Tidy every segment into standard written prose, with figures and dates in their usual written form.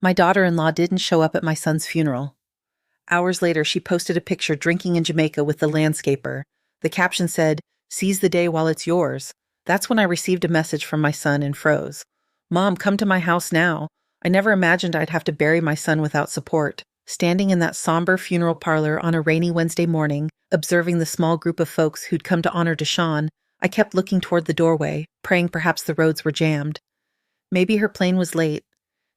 My daughter-in-law didn't show up at my son's funeral. Hours later, she posted a picture drinking in Jamaica with the landscaper. The caption said, "Seize the day while it's yours." That's when I received a message from my son and froze. "Mom, come to my house now." I never imagined I'd have to bury my son without support. Standing in that somber funeral parlor on a rainy Wednesday morning, observing the small group of folks who'd come to honor Deshawn, I kept looking toward the doorway, praying perhaps the roads were jammed. Maybe her plane was late.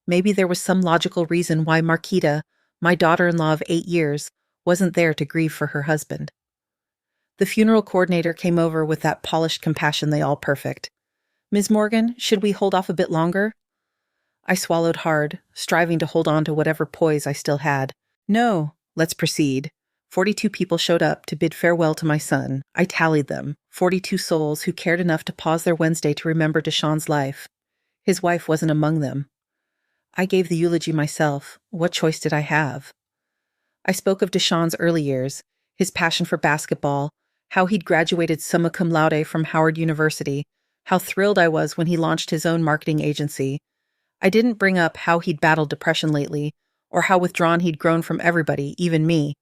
Maybe there was some logical reason why Marquita, my daughter-in-law of 8 years, wasn't there to grieve for her husband. The funeral coordinator came over with that polished compassion they all perfect. "Ms. Morgan, should we hold off a bit longer?" I swallowed hard, striving to hold on to whatever poise I still had. "No, let's proceed." 42 people showed up to bid farewell to my son. I tallied them. 42 souls who cared enough to pause their Wednesday to remember Deshawn's life. His wife wasn't among them. I gave the eulogy myself. What choice did I have? I spoke of Deshawn's early years, his passion for basketball, how he'd graduated summa cum laude from Howard University, how thrilled I was when he launched his own marketing agency. I didn't bring up how he'd battled depression lately, or how withdrawn he'd grown from everybody, even me.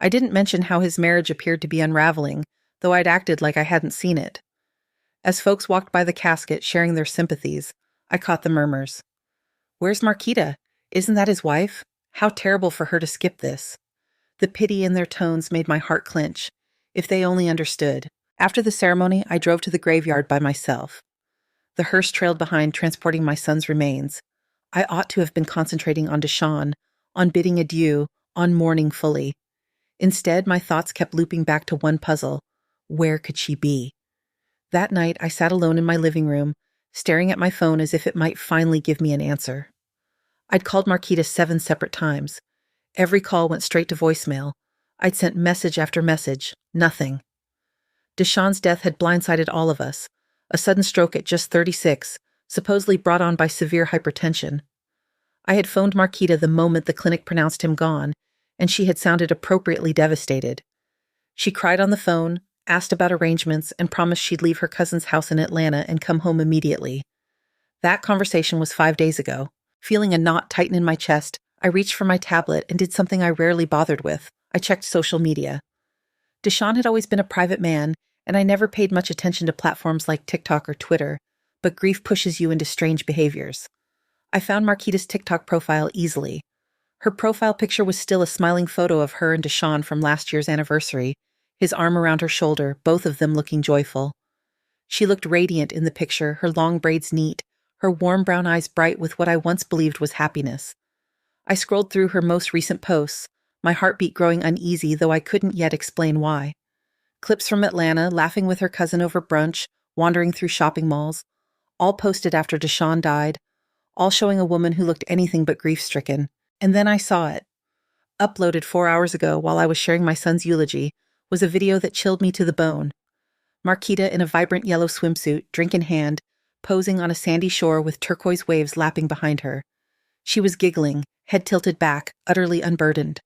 I didn't mention how his marriage appeared to be unraveling, though I'd acted like I hadn't seen it. As folks walked by the casket sharing their sympathies, I caught the murmurs. "Where's Marquita? Isn't that his wife? How terrible for her to skip this." The pity in their tones made my heart clench. If they only understood. After the ceremony, I drove to the graveyard by myself. The hearse trailed behind, transporting my son's remains. I ought to have been concentrating on Deshawn, on bidding adieu, on mourning fully. Instead, my thoughts kept looping back to one puzzle. Where could she be? That night, I sat alone in my living room, staring at my phone as if it might finally give me an answer. I'd called Marquita 7 separate times. Every call went straight to voicemail. I'd sent message after message. Nothing. Deshawn's death had blindsided all of us. A sudden stroke at just 36, supposedly brought on by severe hypertension. I had phoned Marquita the moment the clinic pronounced him gone, and she had sounded appropriately devastated. She cried on the phone, asked about arrangements, and promised she'd leave her cousin's house in Atlanta and come home immediately. That conversation was 5 days ago. Feeling a knot tighten in my chest, I reached for my tablet and did something I rarely bothered with. I checked social media. Deshawn had always been a private man, and I never paid much attention to platforms like TikTok or Twitter, but grief pushes you into strange behaviors. I found Marquita's TikTok profile easily. Her profile picture was still a smiling photo of her and Deshawn from last year's anniversary, his arm around her shoulder, both of them looking joyful. She looked radiant in the picture, her long braids neat, her warm brown eyes bright with what I once believed was happiness. I scrolled through her most recent posts, my heartbeat growing uneasy, though I couldn't yet explain why. Clips from Atlanta, laughing with her cousin over brunch, wandering through shopping malls, all posted after Deshawn died, all showing a woman who looked anything but grief-stricken. And then I saw it. Uploaded 4 hours ago while I was sharing my son's eulogy, was a video that chilled me to the bone. Marquita in a vibrant yellow swimsuit, drink in hand, posing on a sandy shore with turquoise waves lapping behind her. She was giggling, head tilted back, utterly unburdened.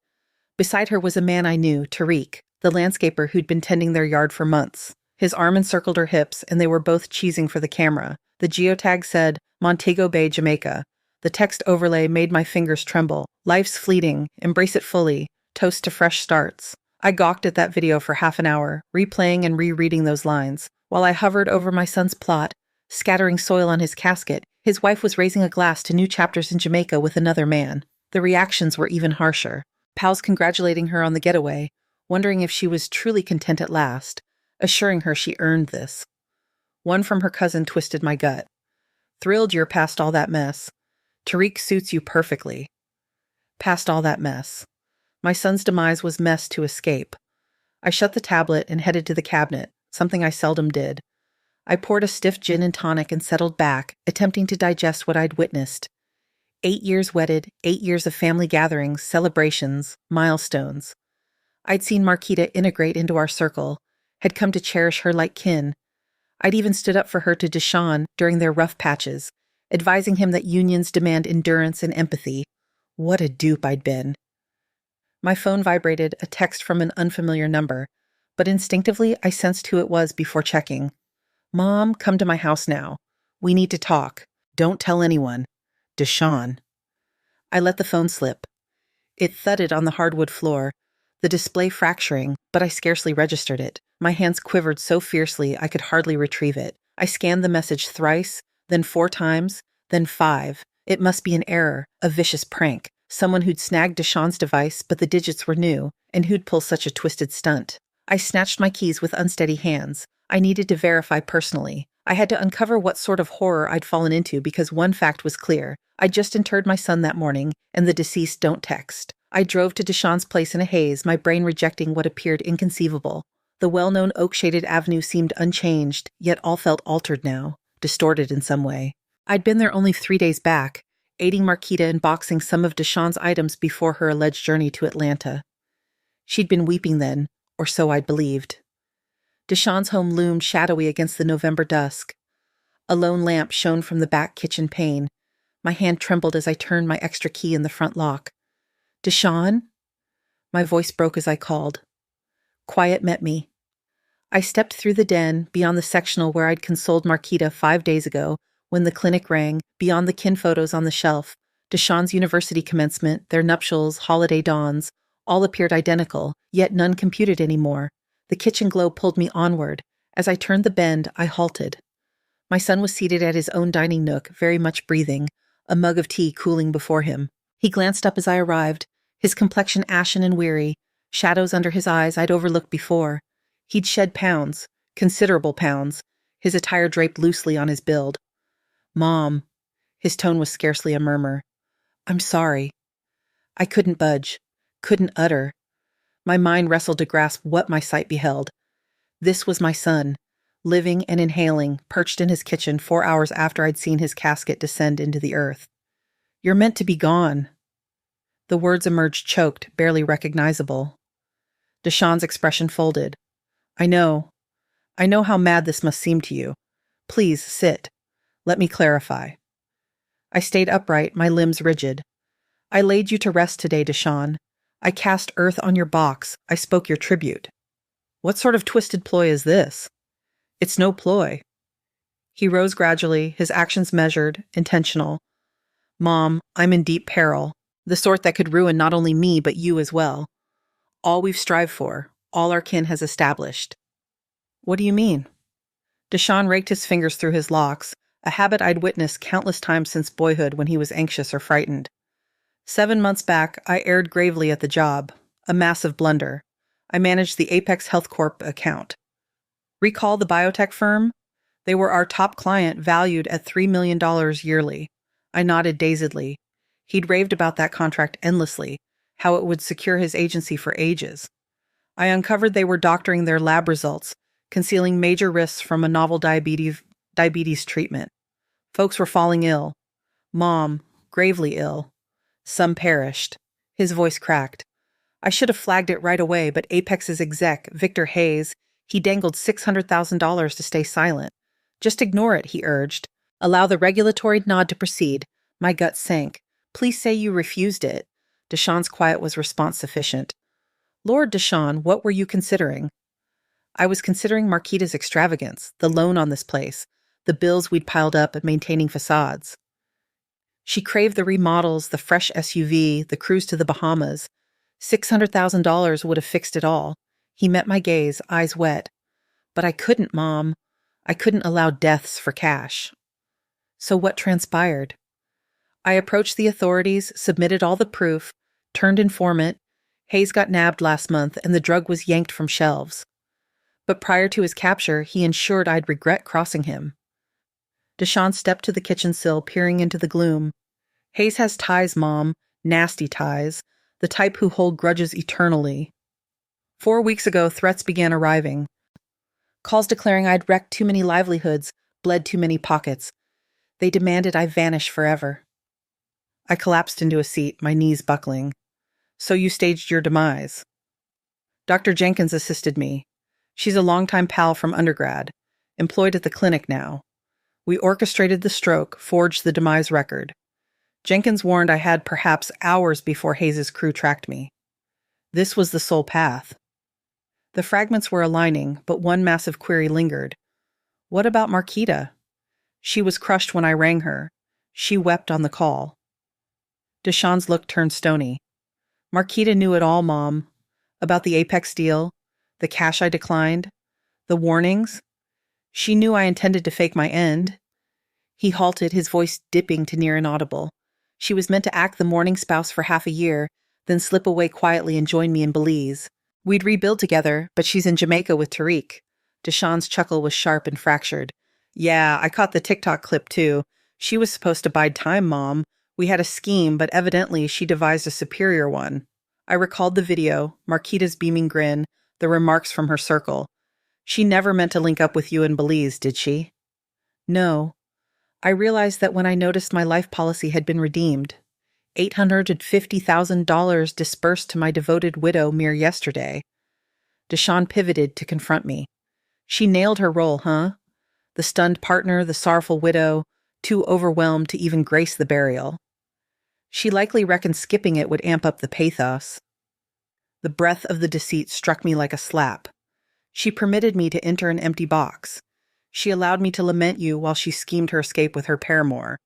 Beside her was a man I knew, Tariq, the landscaper who'd been tending their yard for months. His arm encircled her hips, and they were both cheesing for the camera. The geotag said, Montego Bay, Jamaica. The text overlay made my fingers tremble. "Life's fleeting. Embrace it fully. Toast to fresh starts." I gawked at that video for half an hour, replaying and rereading those lines. While I hovered over my son's plot, scattering soil on his casket, his wife was raising a glass to new chapters in Jamaica with another man. The reactions were even harsher. Pals congratulating her on the getaway, wondering if she was truly content at last, assuring her she earned this. One from her cousin twisted my gut. "Thrilled you're past all that mess. Tariq suits you perfectly." Past all that mess. My son's demise was mess to escape. I shut the tablet and headed to the cabinet, something I seldom did. I poured a stiff gin and tonic and settled back, attempting to digest what I'd witnessed. 8 years wedded, 8 years of family gatherings, celebrations, milestones. I'd seen Marquita integrate into our circle, had come to cherish her like kin. I'd even stood up for her to Deshawn during their rough patches, advising him that unions demand endurance and empathy. What a dupe I'd been. My phone vibrated, a text from an unfamiliar number, but instinctively I sensed who it was before checking. "Mom, come to my house now. We need to talk. Don't tell anyone. Deshawn." I let the phone slip. It thudded on the hardwood floor, the display fracturing, but I scarcely registered it. My hands quivered so fiercely I could hardly retrieve it. I scanned the message thrice, then 4 times, then 5. It must be an error, a vicious prank. Someone who'd snagged Deshawn's device, but the digits were new, and who'd pull such a twisted stunt. I snatched my keys with unsteady hands. I needed to verify personally. I had to uncover what sort of horror I'd fallen into because one fact was clear. I'd just interred my son that morning, and the deceased don't text. I drove to Deshawn's place in a haze, my brain rejecting what appeared inconceivable. The well-known oak-shaded avenue seemed unchanged, yet all felt altered now, distorted in some way. I'd been there only 3 days back, aiding Marquita in boxing some of Deshawn's items before her alleged journey to Atlanta. She'd been weeping then, or so I'd believed. Deshawn's home loomed shadowy against the November dusk. A lone lamp shone from the back kitchen pane. My hand trembled as I turned my extra key in the front lock. "Deshawn?" My voice broke as I called. Quiet met me. I stepped through the den, beyond the sectional where I'd consoled Marquita 5 days ago, when the clinic rang, beyond the kin photos on the shelf. Deshawn's university commencement, their nuptials, holiday dawns, all appeared identical, yet none computed anymore. The kitchen glow pulled me onward. As I turned the bend, I halted. My son was seated at his own dining nook, very much breathing, a mug of tea cooling before him. He glanced up as I arrived, his complexion ashen and weary, shadows under his eyes I'd overlooked before. He'd shed pounds, considerable pounds, his attire draped loosely on his build. "Mom," his tone was scarcely a murmur. "I'm sorry." I couldn't budge, couldn't utter. My mind wrestled to grasp what my sight beheld. This was my son, living and inhaling, perched in his kitchen 4 hours after I'd seen his casket descend into the earth. "You're meant to be gone." The words emerged choked, barely recognizable. Deshawn's expression folded. I know how mad this must seem to you. Please, sit. Let me clarify." I stayed upright, my limbs rigid. "I laid you to rest today, Deshawn. I cast earth on your box. I spoke your tribute." "What sort of twisted ploy is this?" "It's no ploy." He rose gradually, his actions measured, intentional. "Mom, I'm in deep peril, the sort that could ruin not only me but you as well. All we've strived for, all our kin has established." "What do you mean?" Deshawn raked his fingers through his locks, a habit I'd witnessed countless times since boyhood when he was anxious or frightened. 7 months back, I erred gravely at the job, a massive blunder. I managed the Apex Health Corp account. Recall the biotech firm? They were our top client, valued at $3 million yearly. I nodded dazedly. He'd raved about that contract endlessly, how it would secure his agency for ages. I uncovered they were doctoring their lab results, concealing major risks from a novel diabetes treatment. Folks were falling ill. Mom, gravely ill. Some perished. His voice cracked. I should have flagged it right away, but Apex's exec, Victor Hayes, he dangled $600,000 to stay silent. "Just ignore it," he urged. "Allow the regulatory nod to proceed." My gut sank. "Please say you refused it." Deshawn's quiet was response sufficient. "Lord Deshawn, what were you considering?" "I was considering Marquita's extravagance, the loan on this place, the bills we'd piled up at maintaining facades. She craved the remodels, the fresh SUV, the cruise to the Bahamas. $600,000 would have fixed it all." He met my gaze, eyes wet. "But I couldn't, Mom. I couldn't allow deaths for cash." So what transpired? I approached the authorities, submitted all the proof, turned informant. Hayes got nabbed last month, and the drug was yanked from shelves. But prior to his capture, he ensured I'd regret crossing him. Deshawn stepped to the kitchen sill, peering into the gloom. "Hayes has ties, Mom, nasty ties, the type who hold grudges eternally. 4 weeks ago, threats began arriving. Calls declaring I'd wrecked too many livelihoods, bled too many pockets. They demanded I vanish forever." I collapsed into a seat, my knees buckling. "So you staged your demise?" "Dr. Jenkins assisted me. She's a longtime pal from undergrad, employed at the clinic now. We orchestrated the stroke, forged the demise record. Jenkins warned I had perhaps hours before Hayes' crew tracked me. This was the sole path." The fragments were aligning, but one massive query lingered. What about Marquita? She was crushed when I rang her. She wept on the call. Deshawn's look turned stony. Marquita knew it all, Mom. About the Apex deal, the cash I declined, the warnings. She knew I intended to fake my end. He halted, his voice dipping to near inaudible. She was meant to act the mourning spouse for half a year, then slip away quietly and join me in Belize. We'd rebuild together, but she's in Jamaica with Tariq. Deshawn's chuckle was sharp and fractured. Yeah, I caught the TikTok clip too. She was supposed to bide time, Mom. We had a scheme, but evidently she devised a superior one. I recalled the video, Marquita's beaming grin, the remarks from her circle. She never meant to link up with you in Belize, did she? No. I realized that when I noticed my life policy had been redeemed. $850,000 dispersed to my devoted widow mere yesterday. Deshawn pivoted to confront me. She nailed her role, huh? The stunned partner, the sorrowful widow, too overwhelmed to even grace the burial. She likely reckoned skipping it would amp up the pathos. The breath of the deceit struck me like a slap. She permitted me to enter an empty box. She allowed me to lament you while she schemed her escape with her paramour.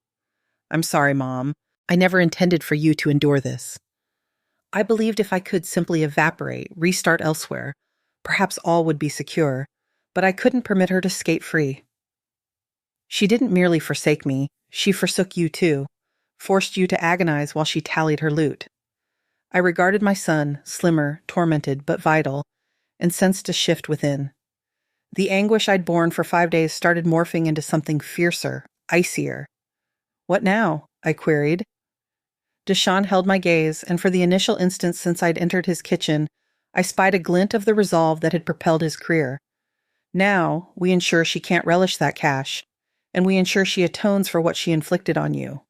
I'm sorry, Mom. I never intended for you to endure this. I believed if I could simply evaporate, restart elsewhere, perhaps all would be secure, but I couldn't permit her to skate free. She didn't merely forsake me, she forsook you too, forced you to agonize while she tallied her loot. I regarded my son, slimmer, tormented, but vital, and sensed a shift within. The anguish I'd borne for 5 days started morphing into something fiercer, icier. What now? I queried. Deshawn held my gaze, and for the initial instant since I'd entered his kitchen, I spied a glint of the resolve that had propelled his career. Now, we ensure she can't relish that cash, and we ensure she atones for what she inflicted on you.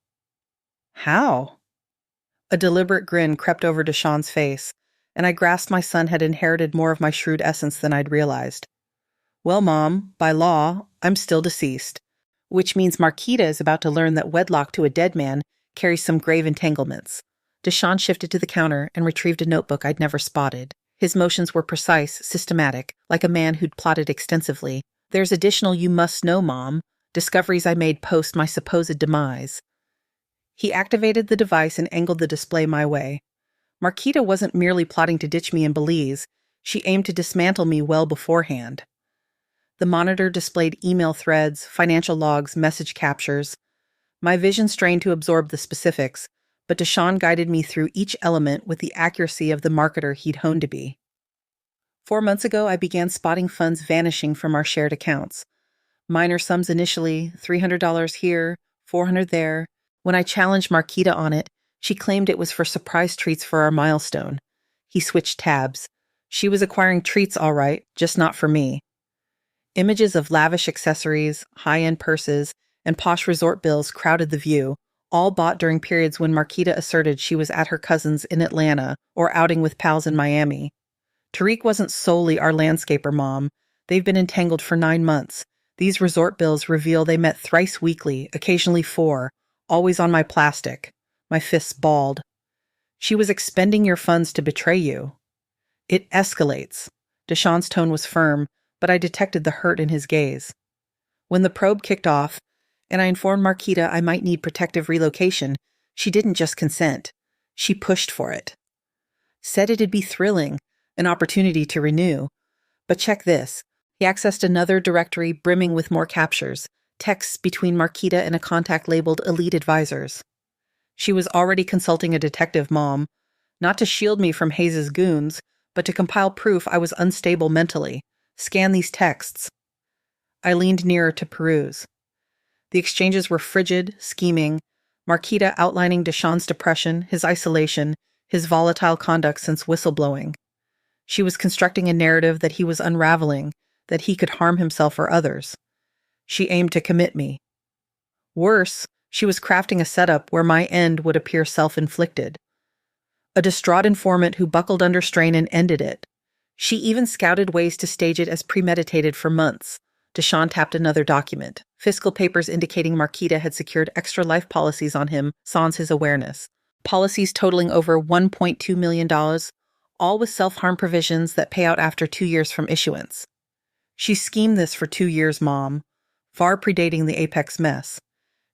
How? A deliberate grin crept over Deshawn's face, and I grasped my son had inherited more of my shrewd essence than I'd realized. Well, Mom, by law, I'm still deceased, which means Marquita is about to learn that wedlock to a dead man carries some grave entanglements. Deshawn shifted to the counter and retrieved a notebook I'd never spotted. His motions were precise, systematic, like a man who'd plotted extensively. There's additional you must know, Mom, discoveries I made post my supposed demise. He activated the device and angled the display my way. Marquita wasn't merely plotting to ditch me in Belize. She aimed to dismantle me well beforehand. The monitor displayed email threads, financial logs, message captures. My vision strained to absorb the specifics, but Deshawn guided me through each element with the accuracy of the marketer he'd honed to be. 4 months ago, I began spotting funds vanishing from our shared accounts. Minor sums initially, $300 here, $400 there. When I challenged Marquita on it, she claimed it was for surprise treats for our milestone. He switched tabs. She was acquiring treats all right, just not for me. Images of lavish accessories, high-end purses, and posh resort bills crowded the view, all bought during periods when Marquita asserted she was at her cousin's in Atlanta or outing with pals in Miami. Tariq wasn't solely our landscaper, Mom. They've been entangled for 9 months. These resort bills reveal they met thrice weekly, occasionally 4, always on my plastic. My fists balled. She was expending your funds to betray you. It escalates. Deshawn's tone was firm, but I detected the hurt in his gaze. When the probe kicked off, and I informed Marquita I might need protective relocation, she didn't just consent. She pushed for it. Said it'd be thrilling, an opportunity to renew. But check this. He accessed another directory brimming with more captures, texts between Marquita and a contact labeled Elite Advisors. She was already consulting a detective, Mom, not to shield me from Hayes's goons, but to compile proof I was unstable mentally. Scan these texts. I leaned nearer to peruse. The exchanges were frigid, scheming, Marquita outlining Deshawn's depression, his isolation, his volatile conduct since whistleblowing. She was constructing a narrative that he was unraveling, that he could harm himself or others. She aimed to commit me. Worse, she was crafting a setup where my end would appear self-inflicted. A distraught informant who buckled under strain and ended it. She even scouted ways to stage it as premeditated for months. Deshawn tapped another document. Fiscal papers indicating Marquita had secured extra life policies on him sans his awareness. Policies totaling over $1.2 million, all with self-harm provisions that pay out after 2 years from issuance. She schemed this for 2 years, Mom, far predating the Apex mess.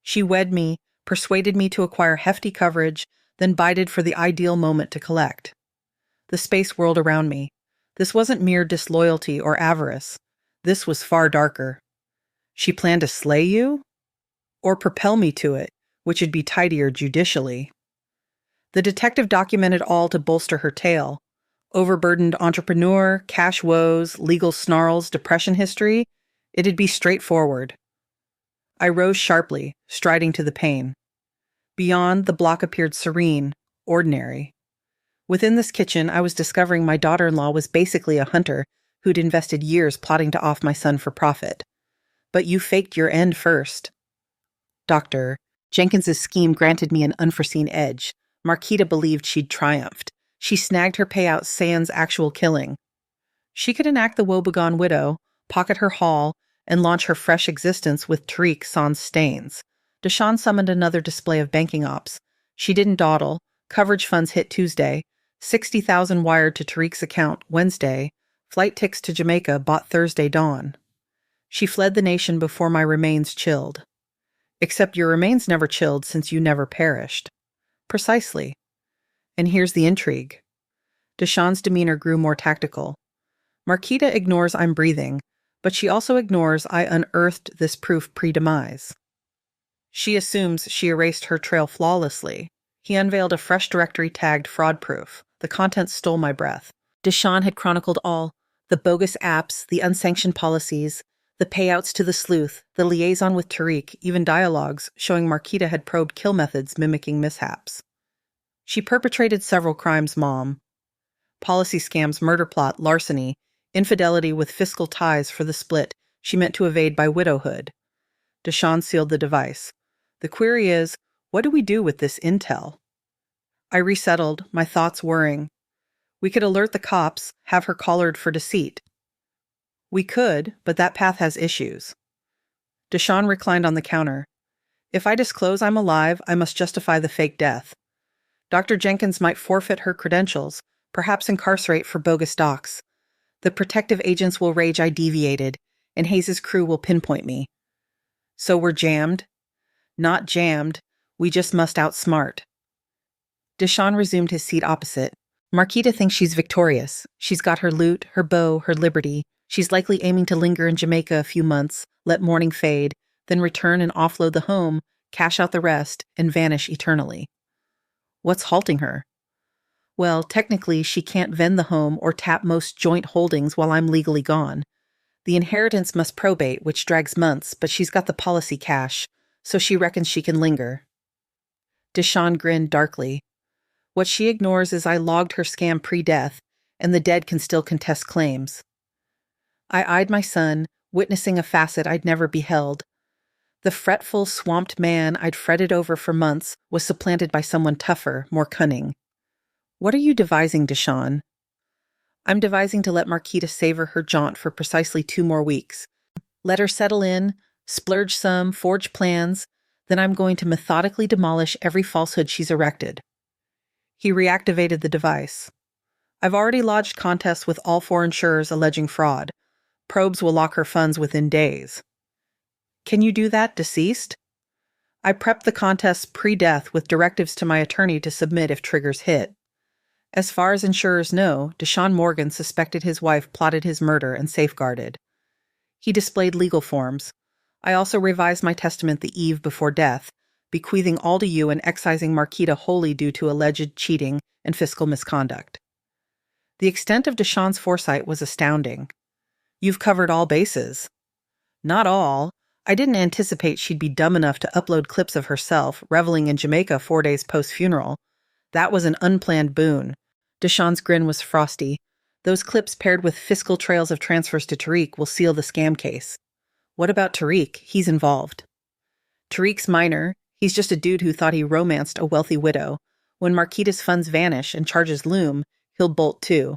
She wed me, persuaded me to acquire hefty coverage, then bided for the ideal moment to collect. The space whirled around me. This wasn't mere disloyalty or avarice. This was far darker. She planned to slay you? Or propel me to it, which would be tidier judicially. The detective documented all to bolster her tale. Overburdened entrepreneur, cash woes, legal snarls, depression history. It'd be straightforward. I rose sharply, striding to the pane. Beyond, the block appeared serene, ordinary. Within this kitchen, I was discovering my daughter-in-law was basically a hunter who'd invested years plotting to off my son for profit. But you faked your end first. Dr. Jenkins's scheme granted me an unforeseen edge. Marquita believed she'd triumphed. She snagged her payout sans actual killing. She could enact the woebegone widow, pocket her haul, and launch her fresh existence with Tariq sans stains. Deshawn summoned another display of banking ops. She didn't dawdle. Coverage funds hit Tuesday. 60,000 wired to Tariq's account Wednesday. Flight tickets to Jamaica bought Thursday dawn. She fled the nation before my remains chilled. Except your remains never chilled since you never perished. Precisely. And here's the intrigue. Deshawn's demeanor grew more tactical. Marquita ignores I'm breathing, but she also ignores I unearthed this proof pre-demise. She assumes she erased her trail flawlessly. He unveiled a fresh directory tagged fraud-proof. The contents stole my breath. Deshawn had chronicled all, the bogus apps, the unsanctioned policies, the payouts to the sleuth, the liaison with Tariq, even dialogues showing Marquita had probed kill methods mimicking mishaps. She perpetrated several crimes, Mom. Policy scams, murder plot, larceny, infidelity with fiscal ties for the split she meant to evade by widowhood. Deshawn sealed the device. The query is, what do we do with this intel? I resettled, my thoughts whirring. We could alert the cops, have her collared for deceit. We could, but that path has issues. Deshawn reclined on the counter. If I disclose I'm alive, I must justify the fake death. Dr. Jenkins might forfeit her credentials, perhaps incarcerate for bogus docs. The protective agents will rage I deviated, and Hayes' crew will pinpoint me. So we're jammed? Not jammed. We just must outsmart. Deshawn resumed his seat opposite. Marquita thinks she's victorious. She's got her loot, her bow, her liberty. She's likely aiming to linger in Jamaica a few months, let mourning fade, then return and offload the home, cash out the rest, and vanish eternally. What's halting her? Well, technically, she can't vend the home or tap most joint holdings while I'm legally gone. The inheritance must probate, which drags months, but she's got the policy cash, so she reckons she can linger. Deshawn grinned darkly. What she ignores is I logged her scam pre-death, and the dead can still contest claims. I eyed my son, witnessing a facet I'd never beheld. The fretful, swamped man I'd fretted over for months was supplanted by someone tougher, more cunning. What are you devising, Deshawn? I'm devising to let Marquita savor her jaunt for precisely 2 more weeks. Let her settle in, splurge some, forge plans, then I'm going to methodically demolish every falsehood she's erected. He reactivated the device. I've already lodged contests with all 4 insurers alleging fraud. Probes will lock her funds within days. Can you do that, deceased? I prepped the contests pre-death with directives to my attorney to submit if triggers hit. As far as insurers know, Deshawn Morgan suspected his wife plotted his murder and safeguarded. He displayed legal forms. I also revised my testament the eve before death, bequeathing all to you and excising Marquita wholly due to alleged cheating and fiscal misconduct. The extent of Deshawn's foresight was astounding. You've covered all bases. Not all. I didn't anticipate she'd be dumb enough to upload clips of herself reveling in Jamaica 4 days post-funeral. That was an unplanned boon. Deshawn's grin was frosty. Those clips paired with fiscal trails of transfers to Tariq will seal the scam case. What about Tariq? He's involved. Tariq's minor. He's just a dude who thought he romanced a wealthy widow. When Marquita's funds vanish and charges loom, he'll bolt too.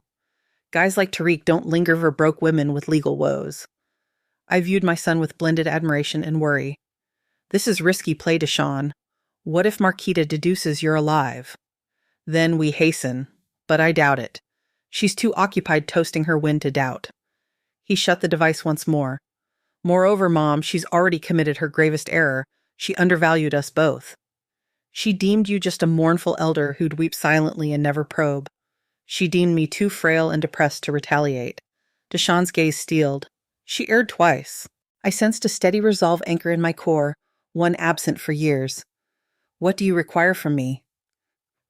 Guys like Tariq don't linger for broke women with legal woes. I viewed my son with blended admiration and worry. This is risky play, Deshawn. What if Marquita deduces you're alive? Then we hasten, but I doubt it. She's too occupied toasting her win to doubt. He shut the device once more. Moreover, Mom, she's already committed her gravest error. She undervalued us both. She deemed you just a mournful elder who'd weep silently and never probe. She deemed me too frail and depressed to retaliate. Deshawn's gaze steeled. She erred twice. I sensed a steady resolve anchor in my core, one absent for years. What do you require from me?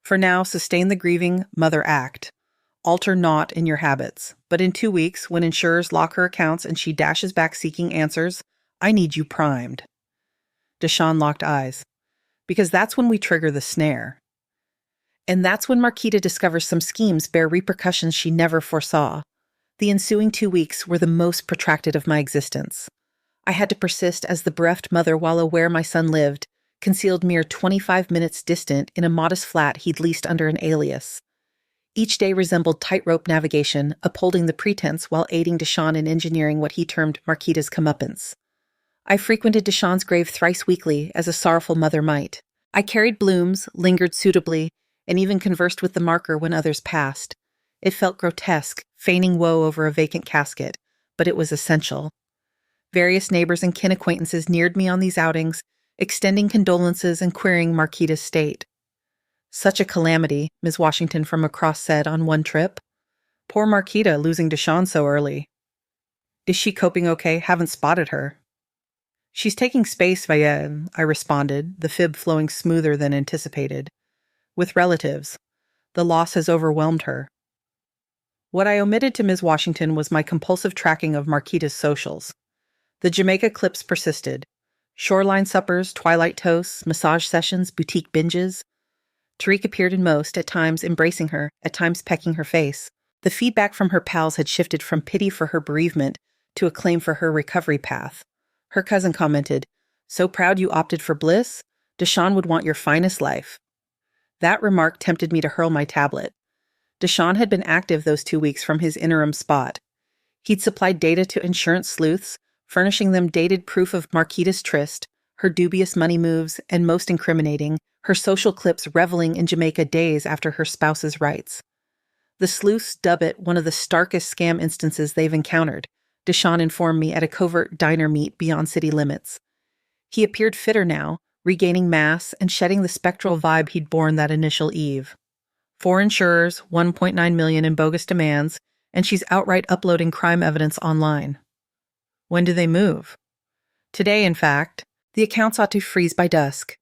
For now, sustain the grieving mother act. Alter naught in your habits. But in 2 weeks, when insurers lock her accounts and she dashes back seeking answers, I need you primed. Deshawn locked eyes. Because that's when we trigger the snare. And that's when Marquita discovers some schemes bear repercussions she never foresaw. The ensuing 2 weeks were the most protracted of my existence. I had to persist as the bereft mother while aware my son lived, concealed mere 25 minutes distant in a modest flat he'd leased under an alias. Each day resembled tightrope navigation, upholding the pretense while aiding Deshawn in engineering what he termed Marquita's comeuppance. I frequented Deshawn's grave thrice weekly, as a sorrowful mother might. I carried blooms, lingered suitably, and even conversed with the marker when others passed. It felt grotesque, feigning woe over a vacant casket, but it was essential. Various neighbors and kin acquaintances neared me on these outings, extending condolences and querying Marquita's state. Such a calamity, Ms. Washington from across said on one trip. Poor Marquita losing Deshawn so early. Is she coping okay? Haven't spotted her. She's taking space, Vayen, I responded, the fib flowing smoother than anticipated. With relatives. The loss has overwhelmed her. What I omitted to Ms. Washington was my compulsive tracking of Marquita's socials. The Jamaica clips persisted. Shoreline suppers, twilight toasts, massage sessions, boutique binges. Tariq appeared in most, at times embracing her, at times pecking her face. The feedback from her pals had shifted from pity for her bereavement to acclaim for her recovery path. Her cousin commented, "So proud you opted for bliss? Deshawn would want your finest life." That remark tempted me to hurl my tablet. Deshawn had been active those 2 weeks from his interim spot. He'd supplied data to insurance sleuths, furnishing them dated proof of Marquita's tryst, her dubious money moves, and most incriminating, her social clips reveling in Jamaica days after her spouse's rights. The sleuths dub it one of the starkest scam instances they've encountered, Deshawn informed me at a covert diner meet beyond city limits. He appeared fitter now, regaining mass and shedding the spectral vibe he'd borne that initial eve. 4 insurers, $1.9 million in bogus demands, and she's outright uploading crime evidence online. When do they move? Today, in fact. The accounts ought to freeze by dusk.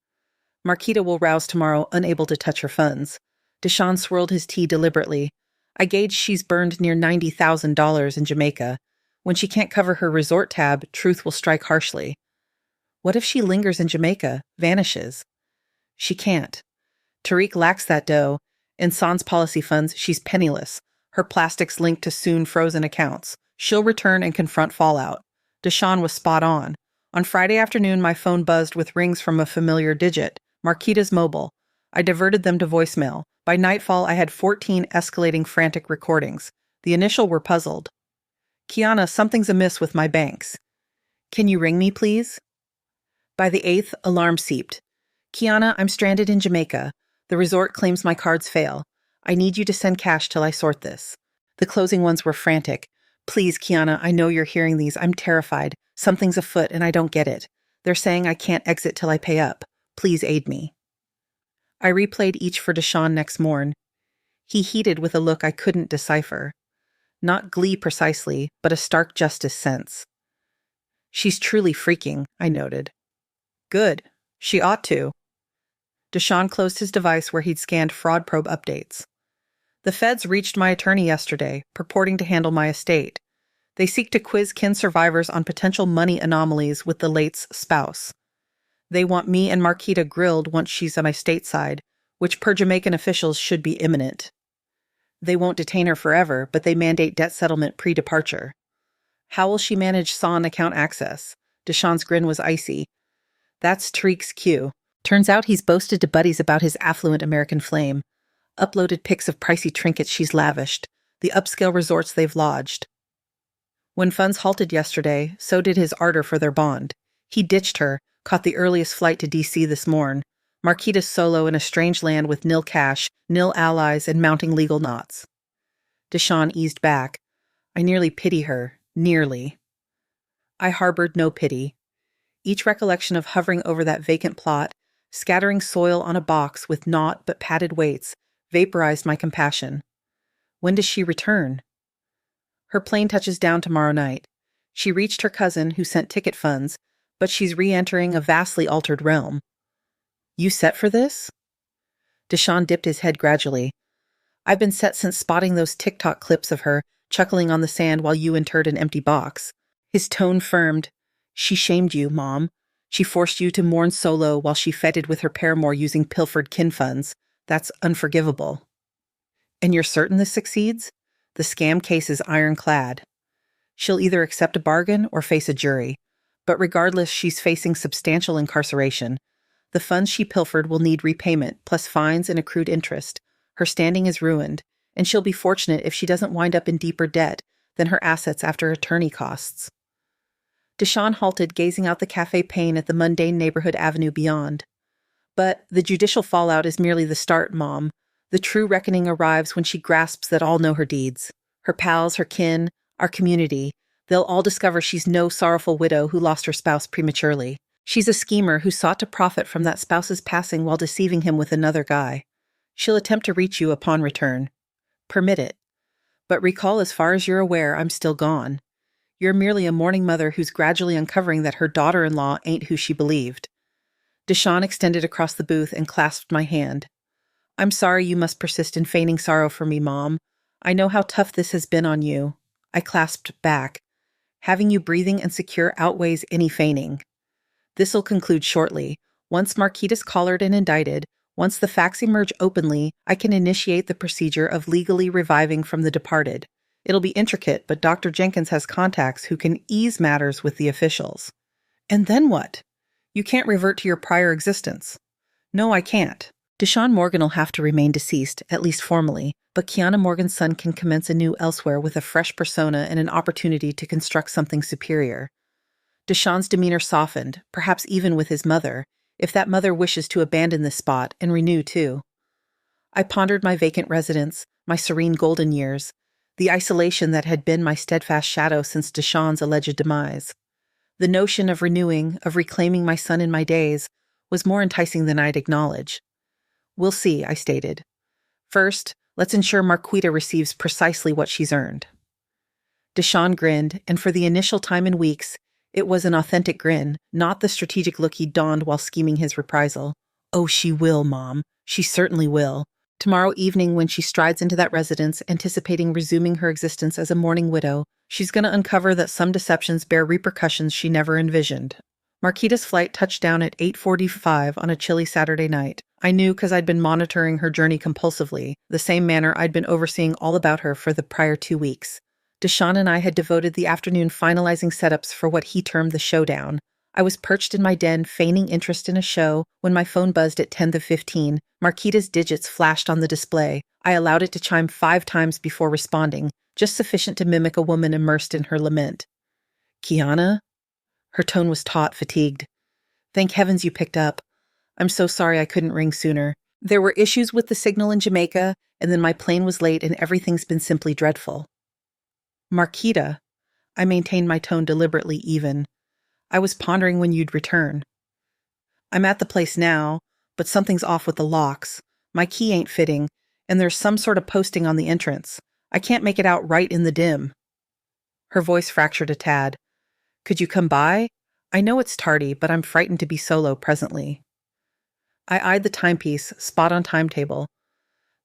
Marquita will rouse tomorrow, unable to touch her funds. Deshawn swirled his tea deliberately. I gauge she's burned near $90,000 in Jamaica. When she can't cover her resort tab, truth will strike harshly. What if she lingers in Jamaica, vanishes? She can't. Tariq lacks that dough. In San's policy funds, she's penniless. Her plastics linked to soon-frozen accounts. She'll return and confront fallout. Deshawn was spot on. On Friday afternoon, my phone buzzed with rings from a familiar digit, Marquita's mobile. I diverted them to voicemail. By nightfall, I had 14 escalating frantic recordings. The initial were puzzled. "Kiana, something's amiss with my banks. Can you ring me, please?" By the 8th, alarm seeped. "Kiana, I'm stranded in Jamaica. The resort claims my cards fail. I need you to send cash till I sort this." The closing ones were frantic. "Please, Kiana, I know you're hearing these. I'm terrified. Something's afoot and I don't get it. They're saying I can't exit till I pay up. Please aid me." I replayed each for Deshawn next morn. He heated with a look I couldn't decipher. Not glee precisely, but a stark justice sense. "She's truly freaking," I noted. "Good. She ought to." Deshawn closed his device where he'd scanned fraud probe updates. "The feds reached my attorney yesterday, purporting to handle my estate. They seek to quiz kin survivors on potential money anomalies with the late's spouse. They want me and Marquita grilled once she's on my stateside, which per Jamaican officials should be imminent. They won't detain her forever, but they mandate debt settlement pre-departure. How will she manage SON account access?" Deshawn's grin was icy. "That's Tariq's cue. Turns out he's boasted to buddies about his affluent American flame. Uploaded pics of pricey trinkets she's lavished, the upscale resorts they've lodged. When funds halted yesterday, so did his ardor for their bond. He ditched her, caught the earliest flight to D.C. this morn. Marquita's solo in a strange land with nil cash, nil allies, and mounting legal knots." Deshawn eased back. I nearly pity her. Nearly. I harbored no pity. Each recollection of hovering over that vacant plot Scattering soil on a box with naught but padded weights vaporized my compassion. When does she return? Her plane touches down tomorrow night. She reached her cousin who sent ticket funds, but she's re-entering a vastly altered realm. You set for this? Deshaun dipped his head gradually. I've been set since spotting those TikTok clips of her chuckling on the sand while you interred an empty box. His tone firmed. She shamed you, Mom. She forced you to mourn solo while she feted with her paramour using pilfered kin funds. That's unforgivable. And you're certain this succeeds? The scam case is ironclad. She'll either accept a bargain or face a jury. But regardless, she's facing substantial incarceration. The funds she pilfered will need repayment, plus fines and accrued interest. Her standing is ruined, and she'll be fortunate if she doesn't wind up in deeper debt than her assets after attorney costs. Deshaun halted, gazing out the cafe pane at the mundane neighborhood avenue beyond. But the judicial fallout is merely the start, Mom. The true reckoning arrives when she grasps that all know her deeds. Her pals, her kin, our community. They'll all discover she's no sorrowful widow who lost her spouse prematurely. She's a schemer who sought to profit from that spouse's passing while deceiving him with another guy. She'll attempt to reach you upon return. Permit it. But recall, as far as you're aware, I'm still gone. You're merely a mourning mother who's gradually uncovering that her daughter-in-law ain't who she believed. Deshaun extended across the booth and clasped my hand. I'm sorry you must persist in feigning sorrow for me, Mom. I know how tough this has been on you. I clasped back. Having you breathing and secure outweighs any feigning. This'll conclude shortly. Once Marquita's collared and indicted, once the facts emerge openly, I can initiate the procedure of legally reviving from the departed. It'll be intricate, but Dr. Jenkins has contacts who can ease matters with the officials. And then what? You can't revert to your prior existence. No, I can't. Deshaun Morgan will have to remain deceased, at least formally, but Kiana Morgan's son can commence anew elsewhere with a fresh persona and an opportunity to construct something superior. Deshaun's demeanor softened, perhaps even with his mother, if that mother wishes to abandon this spot and renew too. I pondered my vacant residence, my serene golden years, the isolation that had been my steadfast shadow since Deshaun's alleged demise. The notion of renewing, of reclaiming my son in my days, was more enticing than I'd acknowledge. We'll see, I stated. First, let's ensure Marquita receives precisely what she's earned. Deshaun grinned, and for the initial time in weeks, it was an authentic grin, not the strategic look he donned while scheming his reprisal. Oh, she will, Mom. She certainly will. Tomorrow evening, when she strides into that residence, anticipating resuming her existence as a mourning widow, she's going to uncover that some deceptions bear repercussions she never envisioned. Marquita's flight touched down at 8:45 on a chilly Saturday night. I knew because I'd been monitoring her journey compulsively, the same manner I'd been overseeing all about her for the prior 2 weeks. Deshaun and I had devoted the afternoon finalizing setups for what he termed the showdown. I was perched in my den, feigning interest in a show, when my phone buzzed at 10:15. Marquita's digits flashed on the display. I allowed it to chime 5 times before responding, just sufficient to mimic a woman immersed in her lament. Kiana? Her tone was taut, fatigued. Thank heavens you picked up. I'm so sorry I couldn't ring sooner. There were issues with the signal in Jamaica, and then my plane was late and everything's been simply dreadful. Marquita. I maintained my tone deliberately even. I was pondering when you'd return. I'm at the place now, but something's off with the locks. My key ain't fitting, and there's some sort of posting on the entrance. I can't make it out right in the dim. Her voice fractured a tad. Could you come by? I know it's tardy, but I'm frightened to be solo presently. I eyed the timepiece, spot on timetable.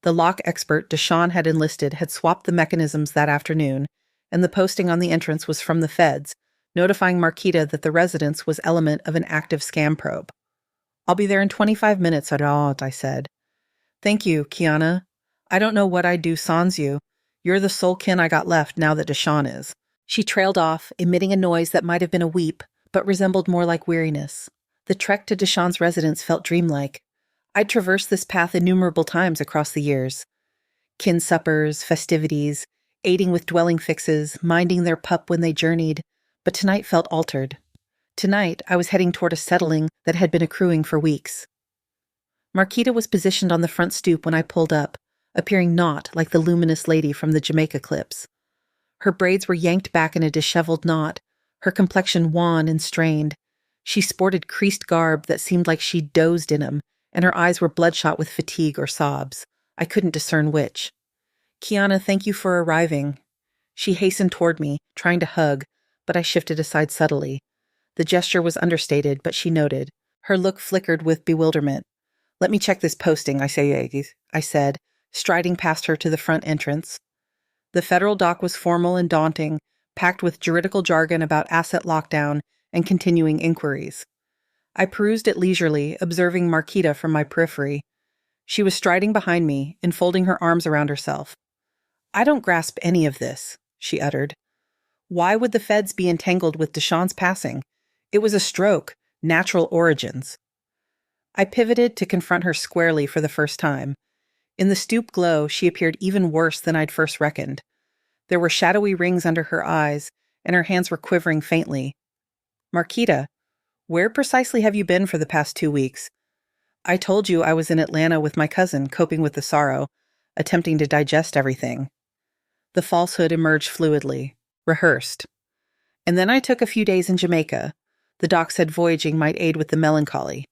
The lock expert Deshaun had enlisted had swapped the mechanisms that afternoon, and the posting on the entrance was from the feds, notifying Marquita that the residence was element of an active scam probe. I'll be there in 25 minutes, I said. Thank you, Kiana. I don't know what I'd do sans you. You're the sole kin I got left now that Deshaun is. She trailed off, emitting a noise that might have been a weep, but resembled more like weariness. The trek to Deshaun's residence felt dreamlike. I'd traversed this path innumerable times across the years. Kin suppers, festivities, aiding with dwelling fixes, minding their pup when they journeyed, but tonight felt altered. Tonight, I was heading toward a settling that had been accruing for weeks. Marquita was positioned on the front stoop when I pulled up, appearing not like the luminous lady from the Jamaica clips. Her braids were yanked back in a disheveled knot, her complexion wan and strained. She sported creased garb that seemed like she'd dozed in 'em, and her eyes were bloodshot with fatigue or sobs. I couldn't discern which. "Kiana, thank you for arriving." She hastened toward me, trying to hug, but I shifted aside subtly. The gesture was understated, but she noted. Her look flickered with bewilderment. "Let me check this posting," I said, striding past her to the front entrance. The federal dock was formal and daunting, packed with juridical jargon about asset lockdown and continuing inquiries. I perused it leisurely, observing Marquita from my periphery. She was striding behind me, enfolding her arms around herself. "I don't grasp any of this," she uttered. "Why would the feds be entangled with Deshawn's passing? It was a stroke, natural origins." I pivoted to confront her squarely for the first time. In the stoop glow, she appeared even worse than I'd first reckoned. There were shadowy rings under her eyes, and her hands were quivering faintly. "Marquita, where precisely have you been for the past 2 weeks?" "I told you I was in Atlanta with my cousin, coping with the sorrow, attempting to digest everything." The falsehood emerged fluidly, rehearsed. "And then I took a few days in Jamaica. The doc said voyaging might aid with the melancholy."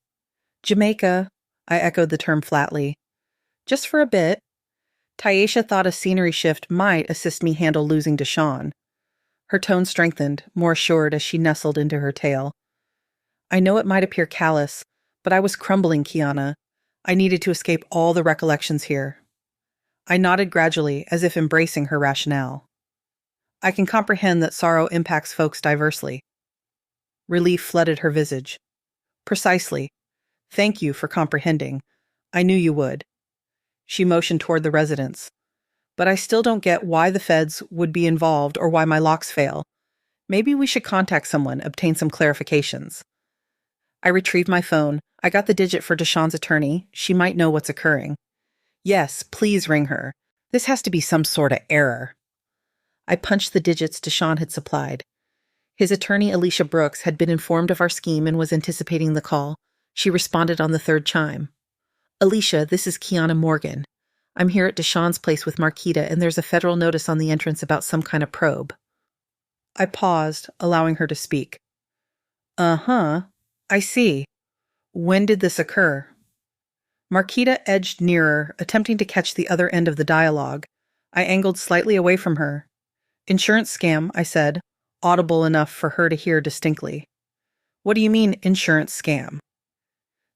"Jamaica," I echoed the term flatly. "Just for a bit." Tyesha thought a scenery shift might assist me handle losing Deshawn. Her tone strengthened, more assured as she nestled into her tale. "I know it might appear callous, but I was crumbling, Kiana. I needed to escape all the recollections here." I nodded gradually, as if embracing her rationale. "I can comprehend that sorrow impacts folks diversely." Relief flooded her visage. "Precisely. Thank you for comprehending. I knew you would." She motioned toward the residence. "But I still don't get why the feds would be involved or why my locks fail. Maybe we should contact someone, obtain some clarifications." I retrieved my phone. I got the digit for Deshawn's attorney. She might know what's occurring. "Yes, please ring her. This has to be some sort of error." I punched the digits Deshawn had supplied. His attorney, Alicia Brooks, had been informed of our scheme and was anticipating the call. She responded on the third chime. "Alicia, this is Kiana Morgan. I'm here at Deshawn's place with Marquita, and there's a federal notice on the entrance about some kind of probe." I paused, allowing her to speak. "Uh-huh. I see. When did this occur?" Marquita edged nearer, attempting to catch the other end of the dialogue. I angled slightly away from her. "Insurance scam," I said, audible enough for her to hear distinctly. "What do you mean, insurance scam?"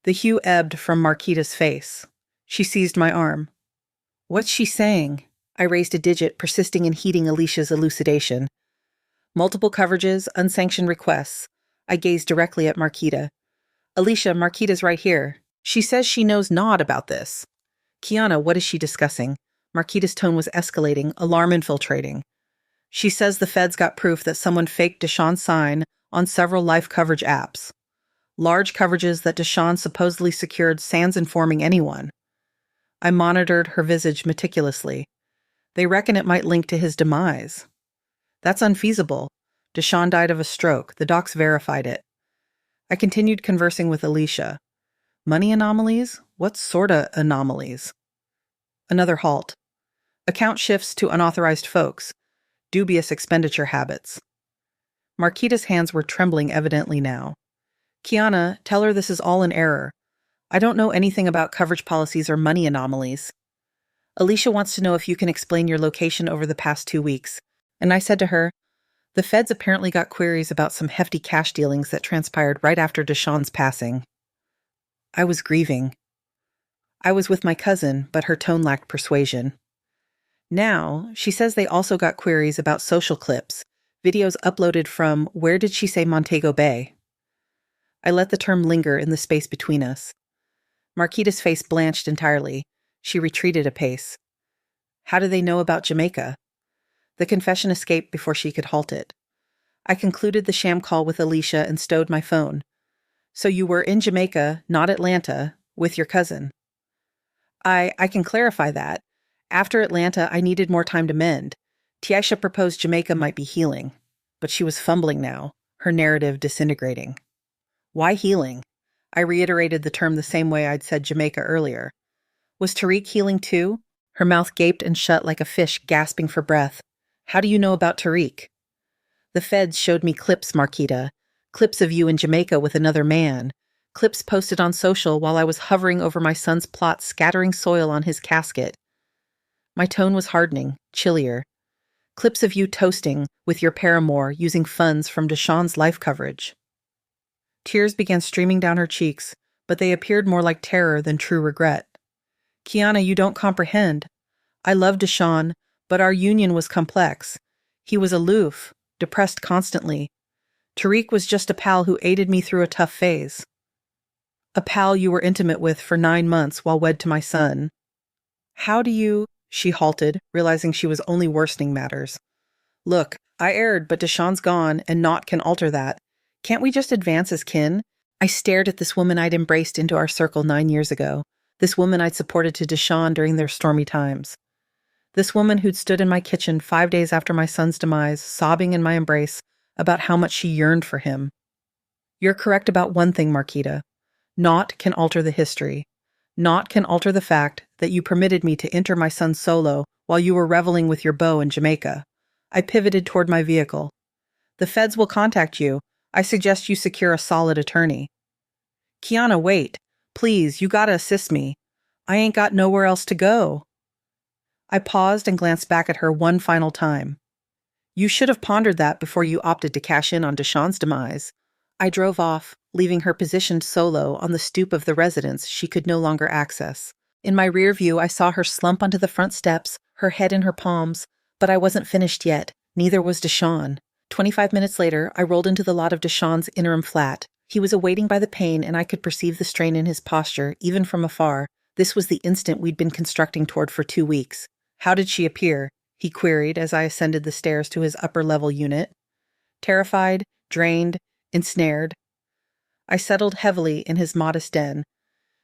The hue ebbed from Marquita's face. She seized my arm. "What's she saying?" I raised a digit, persisting in heeding Alicia's elucidation. "Multiple coverages, unsanctioned requests." I gazed directly at Marquita. "Alicia, Marquita's right here. She says she knows naught about this." "Kiana, what is she discussing?" Marquita's tone was escalating, alarm infiltrating. "She says the feds got proof that someone faked Deshawn's sign on several life coverage apps. Large coverages that Deshawn supposedly secured sans informing anyone." I monitored her visage meticulously. "They reckon it might link to his demise." "That's unfeasible. Deshawn died of a stroke. The docs verified it." I continued conversing with Alicia. "Money anomalies? What sorta anomalies?" Another halt. "Account shifts to unauthorized folks. Dubious expenditure habits." Marquita's hands were trembling evidently now. "Kiana, tell her this is all an error. I don't know anything about coverage policies or money anomalies." "Alicia wants to know if you can explain your location over the past 2 weeks." And I said to her, "The feds apparently got queries about some hefty cash dealings that transpired right after Deshawn's passing." I was grieving. I was with my cousin, but her tone lacked persuasion. "Now, she says they also got queries about social clips, videos uploaded from, where did she say, Montego Bay?" I let the term linger in the space between us. Marquita's face blanched entirely. She retreated a pace. "How do they know about Jamaica?" The confession escaped before she could halt it. I concluded the sham call with Alicia and stowed my phone. "So you were in Jamaica, not Atlanta, with your cousin." I can clarify that. After Atlanta, I needed more time to mend. Tiesha proposed Jamaica might be healing, but she was fumbling now, her narrative disintegrating. "Why healing?" I reiterated the term the same way I'd said Jamaica earlier. "Was Tariq healing too?" Her mouth gaped and shut like a fish gasping for breath. "How do you know about Tariq?" "The feds showed me clips, Marquita. clips of you in Jamaica with another man, clips posted on social while I was hovering over my son's plot, scattering soil on his casket. My tone was hardening, chillier. Clips of you toasting with your paramour using funds from Deshawn's life coverage. Tears began streaming down her cheeks, but they appeared more like terror than true regret. Kiana, you don't comprehend. I loved Deshawn, but our union was complex. He was aloof, depressed constantly. Tariq was just a pal who aided me through a tough phase. A pal you were intimate with for 9 months while wed to my son. How do you... She halted, realizing she was only worsening matters. Look, I erred, but Deshawn's gone, and naught can alter that. Can't we just advance as kin? I stared at this woman I'd embraced into our circle 9 years ago. This woman I'd supported to Deshawn during their stormy times. This woman who'd stood in my kitchen 5 days after my son's demise, sobbing in my embrace about how much she yearned for him. You're correct about one thing, Marquita. Naught can alter the history. Naught can alter the fact that you permitted me to enter my son solo while you were reveling with your beau in Jamaica. I pivoted toward my vehicle. The feds will contact you. I suggest you secure a solid attorney. Kiana, wait. Please, you gotta assist me. I ain't got nowhere else to go. I paused and glanced back at her one final time. You should have pondered that before you opted to cash in on Deshawn's demise. I drove off, leaving her positioned solo on the stoop of the residence she could no longer access. In my rear view, I saw her slump onto the front steps, her head in her palms, but I wasn't finished yet. Neither was Deshawn. 25 minutes later, I rolled into the lot of Deshawn's interim flat. He was awaiting by the pane, and I could perceive the strain in his posture, even from afar. This was the instant we'd been constructing toward for 2 weeks. How did she appear? He queried as I ascended the stairs to his upper-level unit. Terrified, drained, ensnared. I settled heavily in his modest den.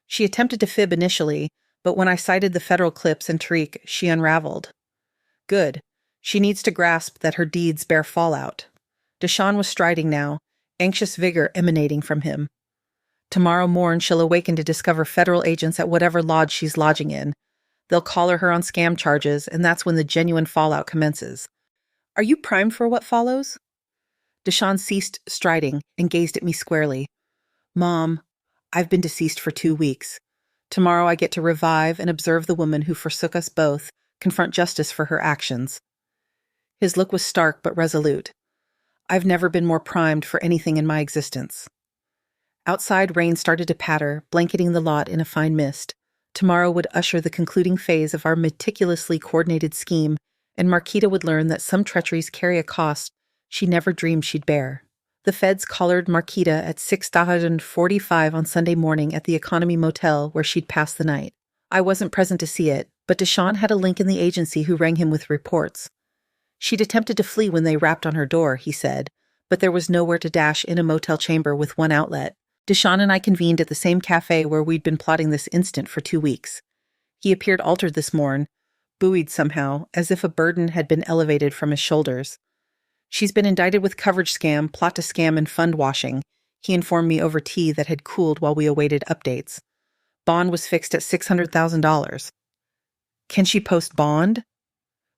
She attempted to fib initially, but when I cited the federal clips and Tariq, she unraveled. Good. She needs to grasp that her deeds bear fallout. Deshawn was striding now, anxious vigor emanating from him. Tomorrow morn she'll awaken to discover federal agents at whatever lodge she's lodging in. They'll collar her on scam charges, and that's when the genuine fallout commences. Are you primed for what follows? Deshawn ceased striding and gazed at me squarely. Mom, I've been deceased for 2 weeks. Tomorrow I get to revive and observe the woman who forsook us both, confront justice for her actions. His look was stark but resolute. I've never been more primed for anything in my existence. Outside, rain started to patter, blanketing the lot in a fine mist. Tomorrow would usher the concluding phase of our meticulously coordinated scheme, and Marquita would learn that some treacheries carry a cost she never dreamed she'd bear. The feds collared Marquita at 6:45 on Sunday morning at the Economy Motel where she'd passed the night. I wasn't present to see it, but Deshawn had a link in the agency who rang him with reports. She'd attempted to flee when they rapped on her door, he said, but there was nowhere to dash in a motel chamber with one outlet. Deshawn and I convened at the same cafe where we'd been plotting this instant for 2 weeks. He appeared altered this morn, buoyed somehow, as if a burden had been elevated from his shoulders. She's been indicted with coverage scam, plot to scam, and fund washing, he informed me over tea that had cooled while we awaited updates. Bond was fixed at $600,000. Can she post bond?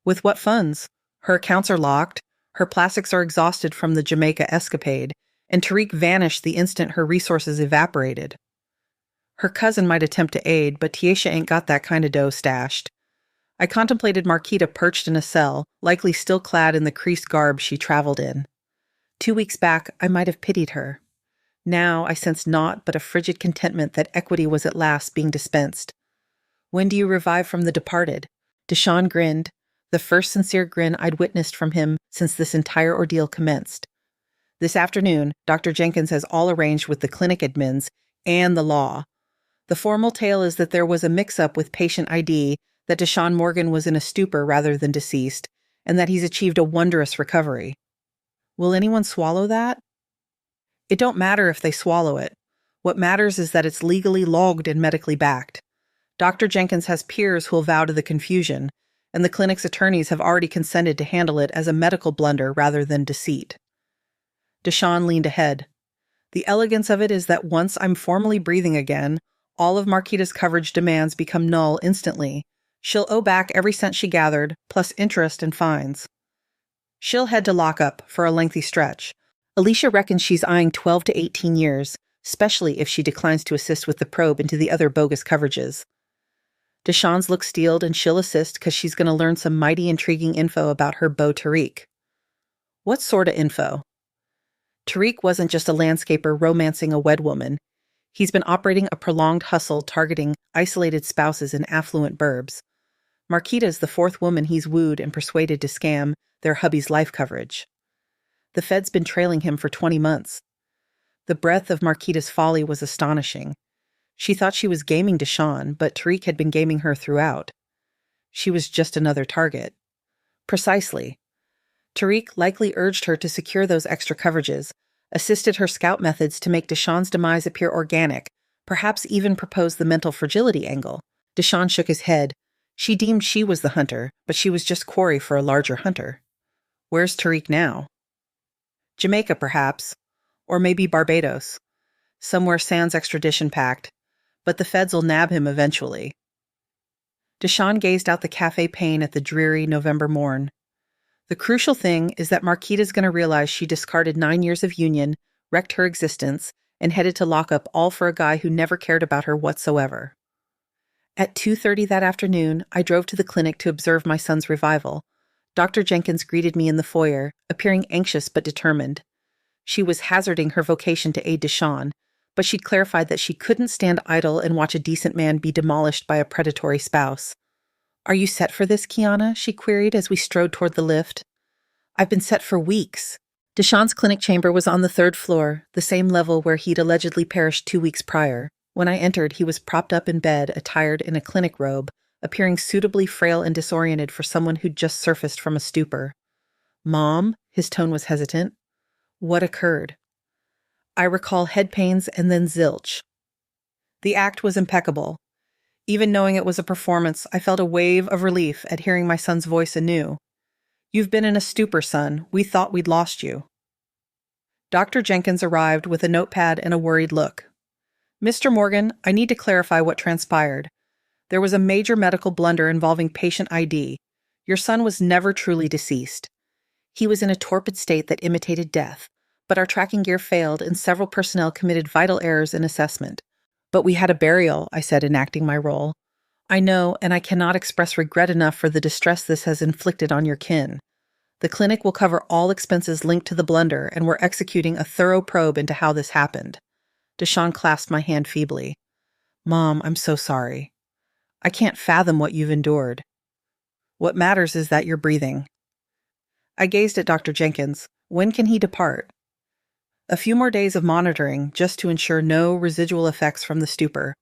With what funds? Her accounts are locked, her plastics are exhausted from the Jamaica escapade, and Tariq vanished the instant her resources evaporated. Her cousin might attempt to aid, but Tiesha ain't got that kind of dough stashed. I contemplated Marquita perched in a cell, likely still clad in the creased garb she traveled in. 2 weeks back, I might have pitied her. Now I sensed naught but a frigid contentment that equity was at last being dispensed. When do you revive from the departed? Deshawn grinned, the first sincere grin I'd witnessed from him since this entire ordeal commenced. This afternoon, Dr. Jenkins has all arranged with the clinic admins and the law. The formal tale is that there was a mix-up with patient ID, that Deshawn Morgan was in a stupor rather than deceased, and that he's achieved a wondrous recovery. Will anyone swallow that? It don't matter if they swallow it. What matters is that it's legally logged and medically backed. Dr. Jenkins has peers who'll vow to the confusion, and the clinic's attorneys have already consented to handle it as a medical blunder rather than deceit. Deshawn leaned ahead. The elegance of it is that once I'm formally breathing again, all of Marquita's coverage demands become null instantly. She'll owe back every cent she gathered, plus interest and fines. She'll head to lockup for a lengthy stretch. Alicia reckons she's eyeing 12 to 18 years, especially if she declines to assist with the probe into the other bogus coverages. Deshawn's look steeled, and she'll assist because she's going to learn some mighty intriguing info about her beau Tariq. What sort of info? Tariq wasn't just a landscaper romancing a wed woman. He's been operating a prolonged hustle targeting isolated spouses in affluent burbs. Marquita's the fourth woman he's wooed and persuaded to scam their hubby's life coverage. The Fed's been trailing him for 20 months. The breadth of Marquita's folly was astonishing. She thought she was gaming Deshawn, but Tariq had been gaming her throughout. She was just another target. Precisely. Tariq likely urged her to secure those extra coverages, assisted her scout methods to make Deshawn's demise appear organic, perhaps even proposed the mental fragility angle. Deshawn shook his head. She deemed she was the hunter, but she was just quarry for a larger hunter. Where's Tariq now? Jamaica, perhaps. Or maybe Barbados. Somewhere sans extradition pact. But the Feds will nab him eventually. Deshawn gazed out the cafe pane at the dreary November morn. The crucial thing is that Marquita's going to realize she discarded 9 years of union, wrecked her existence, and headed to lock up all for a guy who never cared about her whatsoever. At 2:30 that afternoon, I drove to the clinic to observe my son's revival. Dr. Jenkins greeted me in the foyer, appearing anxious but determined. She was hazarding her vocation to aid Deshawn, but she'd clarified that she couldn't stand idle and watch a decent man be demolished by a predatory spouse. "Are you set for this, Kiana?" she queried as we strode toward the lift. "I've been set for weeks." Deshawn's clinic chamber was on the 3rd floor, the same level where he'd allegedly perished 2 weeks prior. When I entered, he was propped up in bed, attired in a clinic robe, appearing suitably frail and disoriented for someone who'd just surfaced from a stupor. "Mom?" His tone was hesitant. "What occurred?" I recall head pains and then zilch. The act was impeccable. Even knowing it was a performance, I felt a wave of relief at hearing my son's voice anew. "You've been in a stupor, son. We thought we'd lost you." Dr. Jenkins arrived with a notepad and a worried look. "Mr. Morgan, I need to clarify what transpired. There was a major medical blunder involving patient ID. Your son was never truly deceased. He was in a torpid state that imitated death, but our tracking gear failed and several personnel committed vital errors in assessment. But we had a burial," I said, enacting my role. "I know, and I cannot express regret enough for the distress this has inflicted on your kin. The clinic will cover all expenses linked to the blunder, and we're executing a thorough probe into how this happened." Deshawn clasped my hand feebly. "Mom, I'm so sorry. I can't fathom what you've endured. What matters is that you're breathing." I gazed at Dr. Jenkins. When can he depart? A few more days of monitoring, just to ensure no residual effects from the stupor.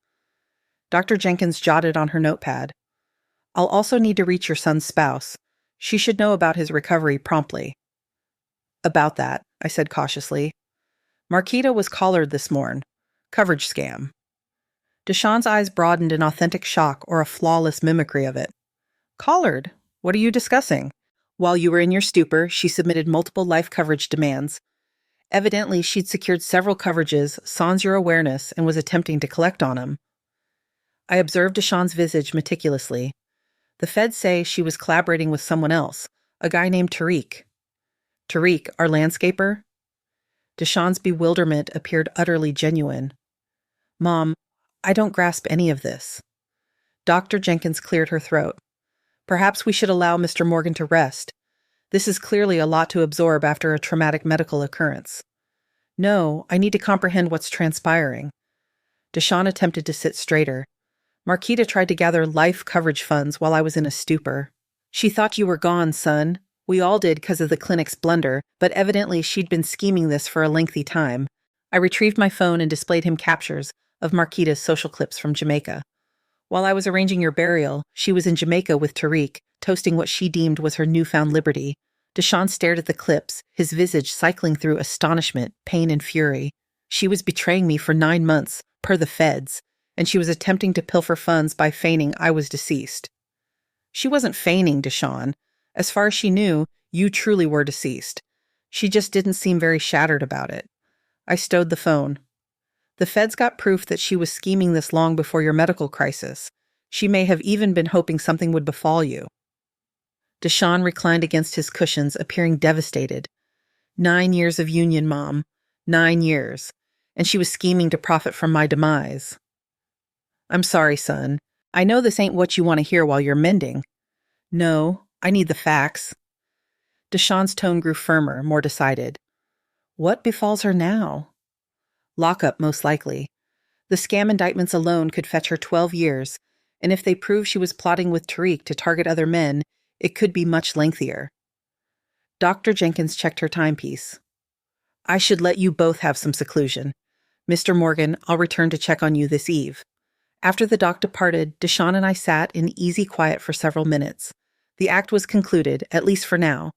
Dr. Jenkins jotted on her notepad. "I'll also need to reach your son's spouse. She should know about his recovery promptly." "About that," I said cautiously. "Marquita was collared this morn. Coverage scam." Deshawn's eyes broadened in authentic shock or a flawless mimicry of it. "Collared? What are you discussing?" "While you were in your stupor, she submitted multiple life coverage demands. Evidently, she'd secured several coverages, sans your awareness, and was attempting to collect on them." I observed Deshawn's visage meticulously. The Feds say she was collaborating with someone else, a guy named Tariq. "Tariq, our landscaper?" Deshawn's bewilderment appeared utterly genuine. "Mom, I don't grasp any of this." Dr. Jenkins cleared her throat. "Perhaps we should allow Mr. Morgan to rest. This is clearly a lot to absorb after a traumatic medical occurrence." "No, I need to comprehend what's transpiring." Deshawn attempted to sit straighter. "Marquita tried to gather life coverage funds while I was in a stupor. She thought you were gone, son. We all did because of the clinic's blunder, but evidently she'd been scheming this for a lengthy time." I retrieved my phone and displayed him captures of Marquita's social clips from Jamaica. "While I was arranging your burial, she was in Jamaica with Tariq, toasting what she deemed was her newfound liberty." Deshawn stared at the clips, his visage cycling through astonishment, pain, and fury. "She was betraying me for 9 months, per the Feds, and she was attempting to pilfer funds by feigning I was deceased." "She wasn't feigning, Deshawn. As far as she knew, you truly were deceased. She just didn't seem very shattered about it." I stowed the phone. "The Feds got proof that she was scheming this long before your medical crisis. She may have even been hoping something would befall you." Deshawn reclined against his cushions, appearing devastated. 9 years of union, Mom. 9 years. And she was scheming to profit from my demise. I'm sorry, son. I know this ain't what you want to hear while you're mending. No, I need the facts. Deshawn's tone grew firmer, more decided. What befalls her now? Lockup, most likely. The scam indictments alone could fetch her 12 years, and if they prove she was plotting with Tariq to target other men, it could be much lengthier. Dr. Jenkins checked her timepiece. I should let you both have some seclusion. Mr. Morgan, I'll return to check on you this eve. After the doc departed, Deshawn and I sat in easy quiet for several minutes. The act was concluded, at least for now.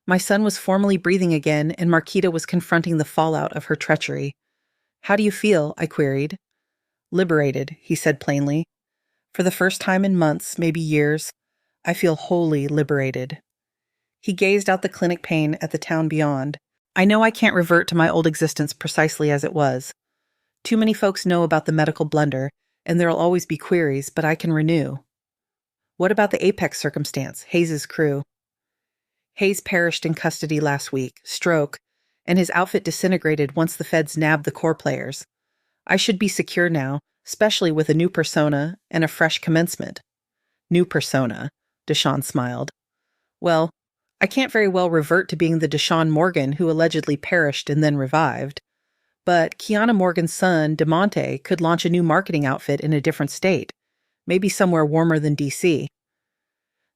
My son was formally breathing again, and Marquita was confronting the fallout of her treachery. How do you feel? I queried. Liberated, he said plainly. For the first time in months, maybe years, I feel wholly liberated. He gazed out the clinic pane at the town beyond. I know I can't revert to my old existence precisely as it was. Too many folks know about the medical blunder, and there'll always be queries, but I can renew. What about the Apex circumstance, Hayes's crew? Hayes perished in custody last week, stroke, and his outfit disintegrated once the feds nabbed the core players. I should be secure now, especially with a new persona and a fresh commencement. New persona, Deshawn smiled. Well, I can't very well revert to being the Deshawn Morgan who allegedly perished and then revived. But Kiana Morgan's son, DeMonte, could launch a new marketing outfit in a different state, maybe somewhere warmer than D.C.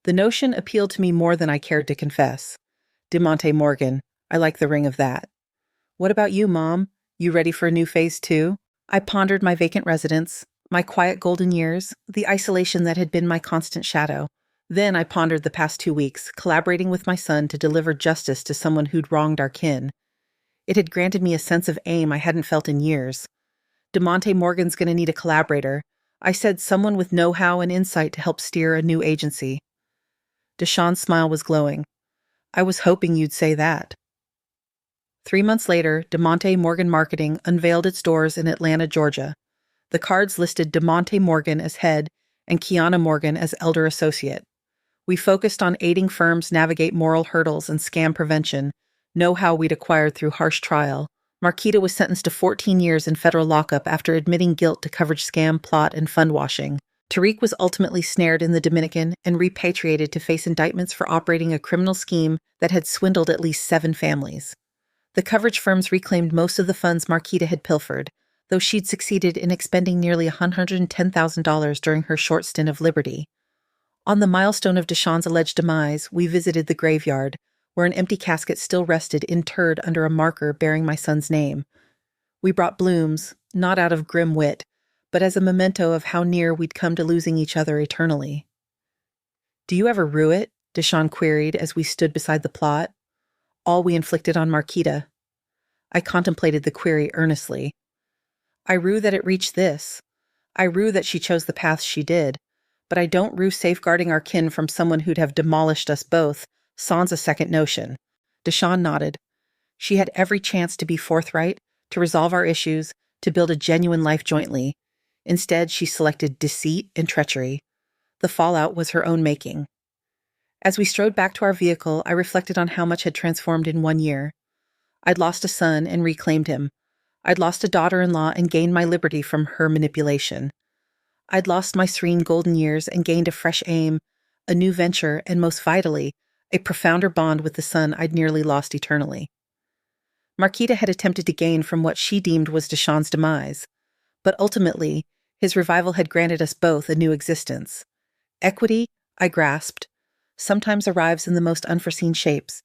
The notion appealed to me more than I cared to confess. DeMonte Morgan, I like the ring of that. What about you, Mom? You ready for a new phase too? I pondered my vacant residence, my quiet golden years, the isolation that had been my constant shadow. Then I pondered the past 2 weeks, collaborating with my son to deliver justice to someone who'd wronged our kin. It had granted me a sense of aim I hadn't felt in years. DeMonte Morgan's going to need a collaborator. I said someone with know-how and insight to help steer a new agency. Deshawn's smile was glowing. I was hoping you'd say that. 3 months later, DeMonte Morgan Marketing unveiled its doors in Atlanta, Georgia. The cards listed DeMonte Morgan as head and Kiana Morgan as elder associate. We focused on aiding firms navigate moral hurdles and scam prevention, know-how we'd acquired through harsh trial. Marquita was sentenced to 14 years in federal lockup after admitting guilt to coverage scam, plot, and fund washing. Tariq was ultimately snared in the Dominican and repatriated to face indictments for operating a criminal scheme that had swindled at least 7 families. The coverage firms reclaimed most of the funds Marquita had pilfered, though she'd succeeded in expending nearly $110,000 during her short stint of liberty. On the milestone of Deshawn's alleged demise, we visited the graveyard, where an empty casket still rested interred under a marker bearing my son's name. We brought blooms, not out of grim wit, but as a memento of how near we'd come to losing each other eternally. Do you ever rue it? Deshawn queried as we stood beside the plot. All we inflicted on Marquita. I contemplated the query earnestly. I rue that it reached this. I rue that she chose the path she did, but I don't rue safeguarding our kin from someone who'd have demolished us both, sans a second notion. Deshawn nodded. She had every chance to be forthright, to resolve our issues, to build a genuine life jointly. Instead, she selected deceit and treachery. The fallout was her own making. As we strode back to our vehicle, I reflected on how much had transformed in 1 year. I'd lost a son and reclaimed him. I'd lost a daughter-in-law and gained my liberty from her manipulation. I'd lost my serene golden years and gained a fresh aim, a new venture, and most vitally, a profounder bond with the son I'd nearly lost eternally. Marquita had attempted to gain from what she deemed was Deshawn's demise, but ultimately, his revival had granted us both a new existence. Equity, I grasped, sometimes arrives in the most unforeseen shapes,